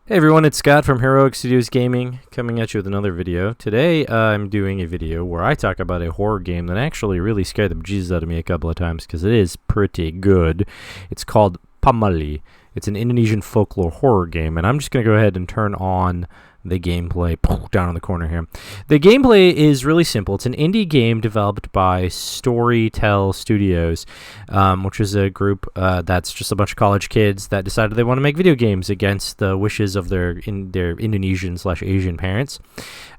Hey everyone, it's Scott from Heroic Studios Gaming coming at you with another video. Today I'm doing a video where I talk about a horror game that actually really scared the bejesus out of me a couple of times because it is pretty good. It's called Pamali. It's an Indonesian folklore horror game, and I'm just going to go ahead and turn on the gameplay down in the corner here. The gameplay is really simple. It's an indie game developed by Storytel Studios, which is a group that's just a bunch of college kids that decided they want to make video games against the wishes of their Indonesian/Asian parents.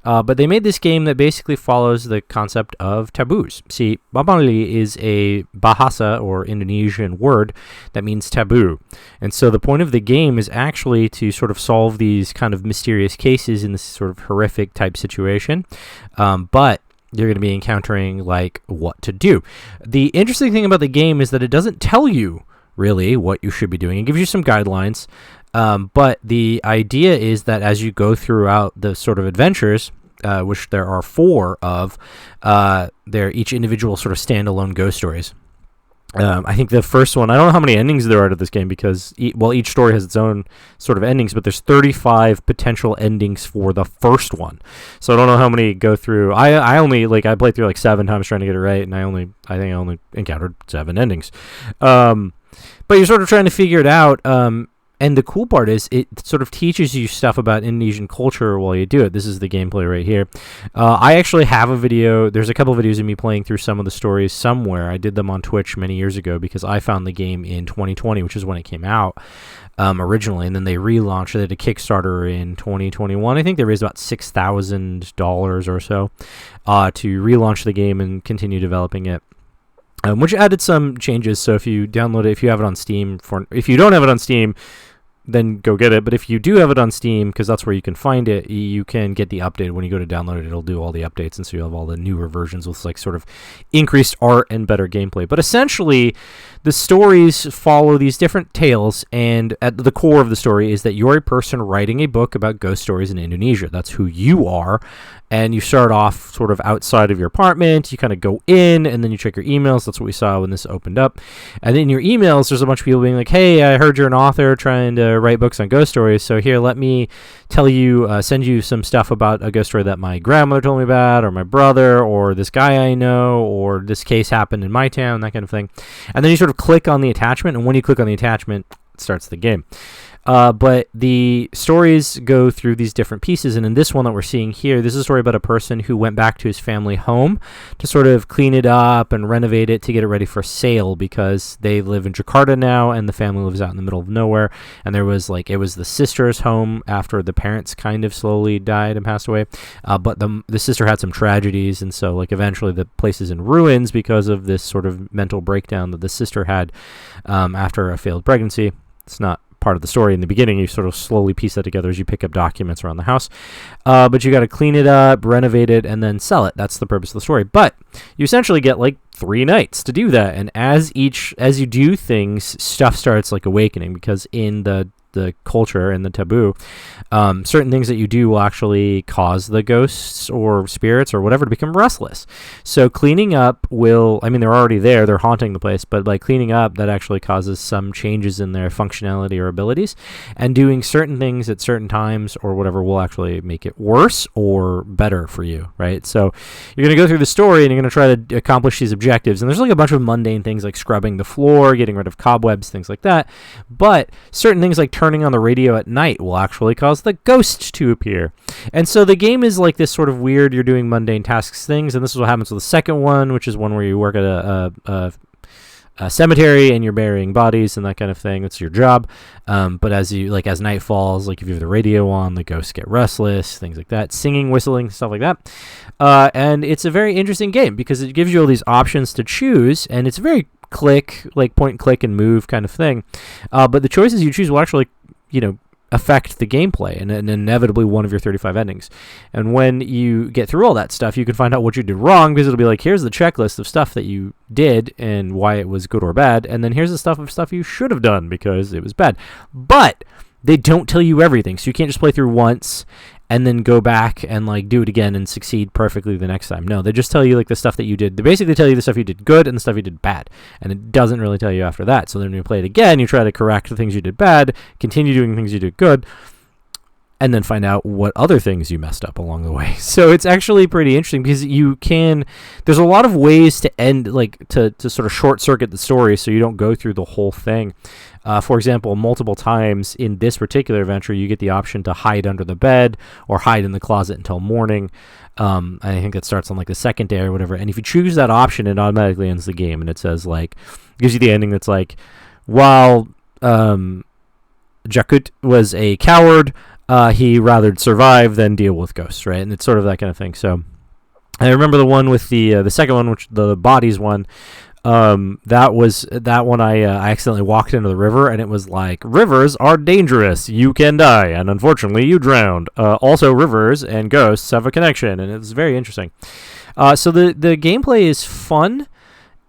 But they made this game that basically follows the concept of taboos. See, Pamali is a Bahasa or Indonesian word that means taboo. And so the point of the game is actually to sort of solve these kind of mysterious cases in this sort of horrific type situation. But you're going to be encountering like what to do. The interesting thing about the game is that it doesn't tell you really what you should be doing. It gives you some guidelines. But the idea is that as you go throughout the sort of adventures, which there are 4 of, they're each individual sort of standalone ghost stories. I think the first one, I don't know how many endings there are to this game because, each story has its own sort of endings, but there's 35 potential endings for the first one. So I don't know how many go through. I played through like 7 times trying to get it right, and I think I only encountered 7 endings. But you're sort of trying to figure it out. And the cool part is it sort of teaches you stuff about Indonesian culture while you do it. This is the gameplay right here. I actually have a video. There's a couple of videos of me playing through some of the stories somewhere. I did them on Twitch many years ago because I found the game in 2020, which is when it came out originally. And then they relaunched it. They did a Kickstarter in 2021. I think they raised about $6,000 or so to relaunch the game and continue developing it. Which added some changes. So if you download it, if you have it on Steam, if you don't have it on Steam, then go get it. But if you do have it on Steam, because that's where you can find it, you can get the update. When you go to download it, it'll do all the updates, and so you'll have all the newer versions with like sort of increased art and better gameplay. But essentially, the stories follow these different tales, and at the core of the story is that you're a person writing a book about ghost stories in Indonesia. That's who you are. And you start off sort of outside of your apartment. You kind of go in, and then you check your emails. That's what we saw when this opened up. And in your emails, there's a bunch of people being like, hey, I heard you're an author trying to write books on ghost stories. So here, let me tell you, send you some stuff about a ghost story that my grandmother told me about, or my brother, or this guy I know, or this case happened in my town, that kind of thing. And then you sort of click on the attachment, and when you click on the attachment, it starts the game. But the stories go through these different pieces, and in this one that we're seeing here, this is a story about a person who went back to his family home to sort of clean it up and renovate it to get it ready for sale because they live in Jakarta now, and the family lives out in the middle of nowhere. And it was the sister's home after the parents kind of slowly died and passed away. But the sister had some tragedies, and so like eventually the place is in ruins because of this sort of mental breakdown that the sister had after a failed pregnancy. It's not part of the story in the beginning. You sort of slowly piece that together as you pick up documents around the house, but you got to clean it up, renovate it, and then sell it. That's the purpose of the story. But you essentially get like 3 nights to do that, and as you do things, stuff starts like awakening, because in the culture and the taboo, certain things that you do will actually cause the ghosts or spirits or whatever to become restless. So cleaning up they're already there, they're haunting the place, but by cleaning up, that actually causes some changes in their functionality or abilities, and doing certain things at certain times or whatever will actually make it worse or better for you, right? So you're going to go through the story and you're going to try to accomplish these objectives, and there's like a bunch of mundane things like scrubbing the floor, getting rid of cobwebs, things like that, but certain things like turning on the radio at night will actually cause the ghost to appear. And so the game is like this sort of weird, you're doing mundane tasks things, and this is what happens with the second one, which is one where you work at a cemetery and you're burying bodies and that kind of thing. That's your job. But as night falls, like if you have the radio on, the ghosts get restless, things like that, singing, whistling, stuff like that. And it's a very interesting game because it gives you all these options to choose, and it's very point, click, and move kind of thing. But the choices you choose will actually, affect the gameplay and inevitably one of your 35 endings. And when you get through all that stuff, you can find out what you did wrong, because it'll be like, here's the checklist of stuff that you did and why it was good or bad, and then here's the stuff you should have done because it was bad. But they don't tell you everything, so you can't just play through once and then go back and like do it again and succeed perfectly the next time. No, they just tell you like the stuff that you did. They basically tell you the stuff you did good and the stuff you did bad, and it doesn't really tell you after that. So then when you play it again, you try to correct the things you did bad, continue doing things you did good, and then find out what other things you messed up along the way. So it's actually pretty interesting because there's a lot of ways to end, like to sort of short circuit the story so you don't go through the whole thing. For example, multiple times in this particular adventure, you get the option to hide under the bed or hide in the closet until morning. I think it starts on like the second day or whatever. And if you choose that option, it automatically ends the game. And it says like, gives you the ending that's like, while Jakut was a coward, he rather survive than deal with ghosts, right? And it's sort of that kind of thing. So I remember the one with the second one, which the bodies one. That one I accidentally walked into the river, and it was like, rivers are dangerous, you can die, and unfortunately you drowned. Also, rivers and ghosts have a connection, and it's very interesting. So the gameplay is fun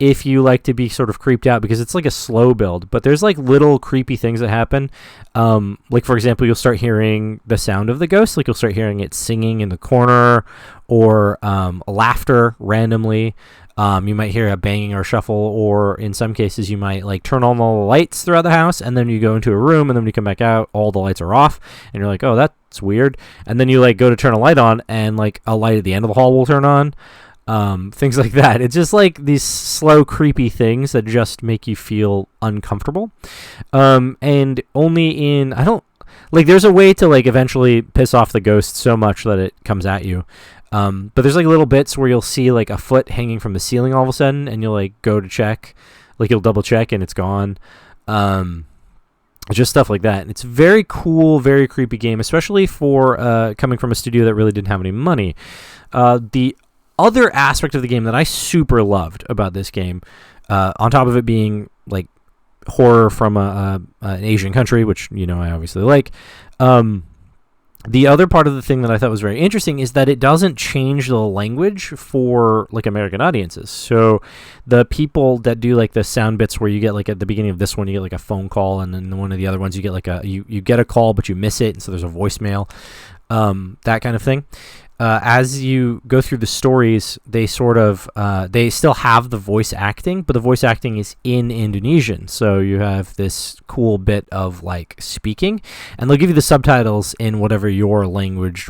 if you like to be sort of creeped out, because it's like a slow build, but there's like little creepy things that happen. Like, for example, you'll start hearing the sound of the ghost, like you'll start hearing it singing in the corner, or laughter randomly. You might hear a banging or shuffle, or in some cases you might like turn on all the lights throughout the house, and then you go into a room, and then when you come back out, all the lights are off, and you're like, oh, that's weird. And then you like go to turn a light on, and like a light at the end of the hall will turn on. Things like that. It's just like these slow, creepy things that just make you feel uncomfortable. And only in, there's a way to like eventually piss off the ghost so much that it comes at you. But there's like little bits where you'll see like a foot hanging from the ceiling all of a sudden, and you'll like go to check, like you'll double check and it's gone. Just stuff like that. And it's very cool, very creepy game, especially for coming from a studio that really didn't have any money. The other aspect of the game that I super loved about this game, on top of it being like horror from an Asian country, which I obviously like. The other part of the thing that I thought was very interesting is that it doesn't change the language for like American audiences. So the people that do like the sound bits where you get like at the beginning of this one, you get like a phone call, and then one of the other ones you get like you get a call but you miss it, and so there's a voicemail, that kind of thing. As you go through the stories, they sort of they still have the voice acting, but the voice acting is in Indonesian. So you have this cool bit of like speaking, and they'll give you the subtitles in whatever your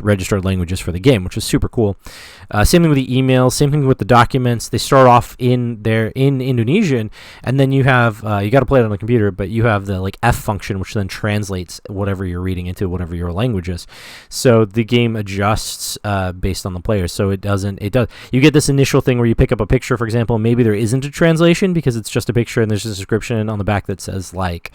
registered language is for the game, which is super cool. Same thing with the emails, same thing with the documents. They start off in Indonesian, and then you have you got to play it on the computer, but you have the like F function, which then translates whatever you're reading into whatever your language is. So the game adjusts based on the players. So it does. You get this initial thing where you pick up a picture, for example, maybe there isn't a translation because it's just a picture and there's a description on the back that says like,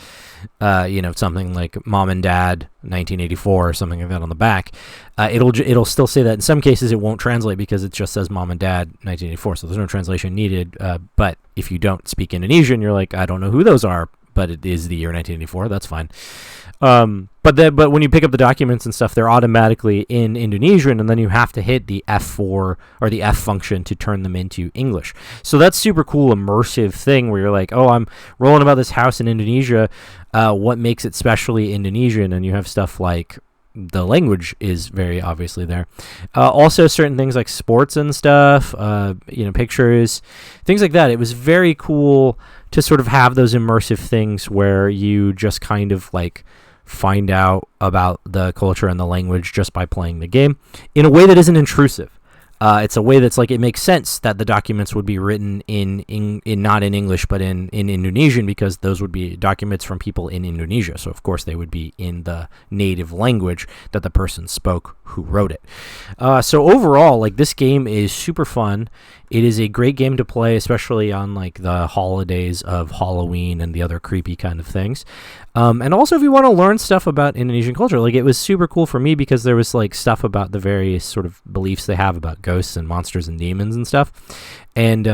something like Mom and Dad 1984 or something like that on the back. It'll still say that. In some cases it won't translate because it just says Mom and Dad 1984. So there's no translation needed. But if you don't speak Indonesian, you're like, I don't know who those are, but it is the year 1984. That's fine. But when you pick up the documents and stuff, they're automatically in Indonesian, and then you have to hit the F4 or the F function to turn them into English. So that's super cool, immersive thing where you're like, oh, I'm rolling about this house in Indonesia. What makes it specially Indonesian? And you have stuff like the language is very obviously there. Also, certain things like sports and stuff, pictures, things like that. It was very cool to sort of have those immersive things where you just kind of like find out about the culture and the language just by playing the game in a way that isn't intrusive. It's a way that's like, it makes sense that the documents would be written in not in English but in Indonesian, because those would be documents from people in Indonesia. So of course they would be in the native language that the person spoke who wrote it. So overall, like, this game is super fun. It is a great game to play, especially on like the holidays of Halloween and the other creepy kind of things. And also if you want to learn stuff about Indonesian culture, like, it was super cool for me because there was like stuff about the various sort of beliefs they have about ghosts and monsters and demons and stuff, and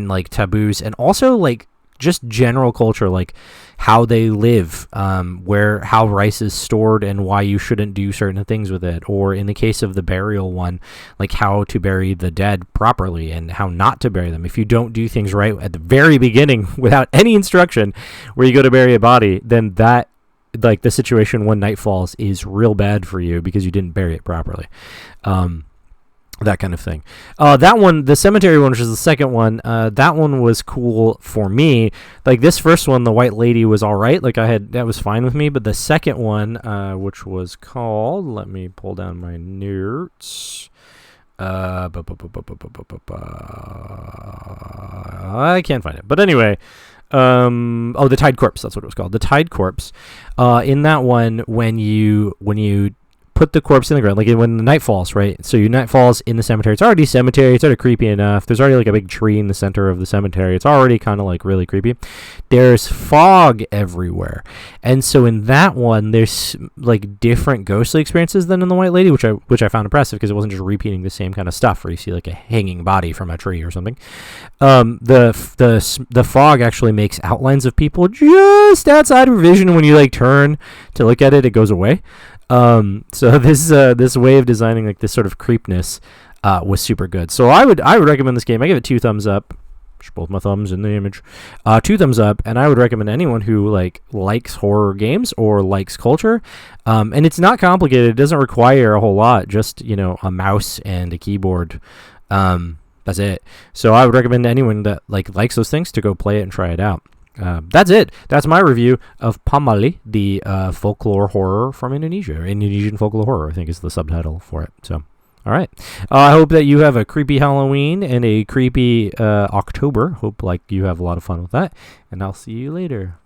like taboos, and also like just general culture, like how they live, how rice is stored and why you shouldn't do certain things with it, or in the case of the burial one, like how to bury the dead properly and how not to bury them. If you don't do things right at the very beginning without any instruction where you go to bury a body, then that, like, the situation when night falls is real bad for you because you didn't bury it properly. that kind of thing. That one, the cemetery one, which is the second one, that one was cool for me. Like this first one, the white lady was all right. Like that was fine with me. But the second one, which was called, let me pull down my notes. I can't find it. But anyway, the Tide Corpse. That's what it was called. The Tide Corpse. In that one, when you put the corpse in the ground, like when the night falls, right? So your night falls in the cemetery. It's already cemetery. It's already creepy enough. There's already like a big tree in the center of the cemetery. It's already kind of like really creepy. There's fog everywhere, and so in that one, there's like different ghostly experiences than in the White Lady, which I found impressive because it wasn't just repeating the same kind of stuff where you see like a hanging body from a tree or something. The fog actually makes outlines of people just outside of vision. When you like turn to look at it, it goes away. So this way of designing like this sort of creepness was super good. So I would recommend this game. I give it 2 thumbs up. Both my thumbs in the image. 2 thumbs up, and I would recommend anyone who likes horror games or likes culture. And it's not complicated. It doesn't require a whole lot. Just a mouse and a keyboard. That's it. So I would recommend anyone that likes those things to go play it and try it out. That's it. That's my review of Pamali, the folklore horror from Indonesia. Indonesian folklore horror, I think, is the subtitle for it. So, all right. I hope that you have a creepy Halloween and a creepy October. Hope you have a lot of fun with that. And I'll see you later.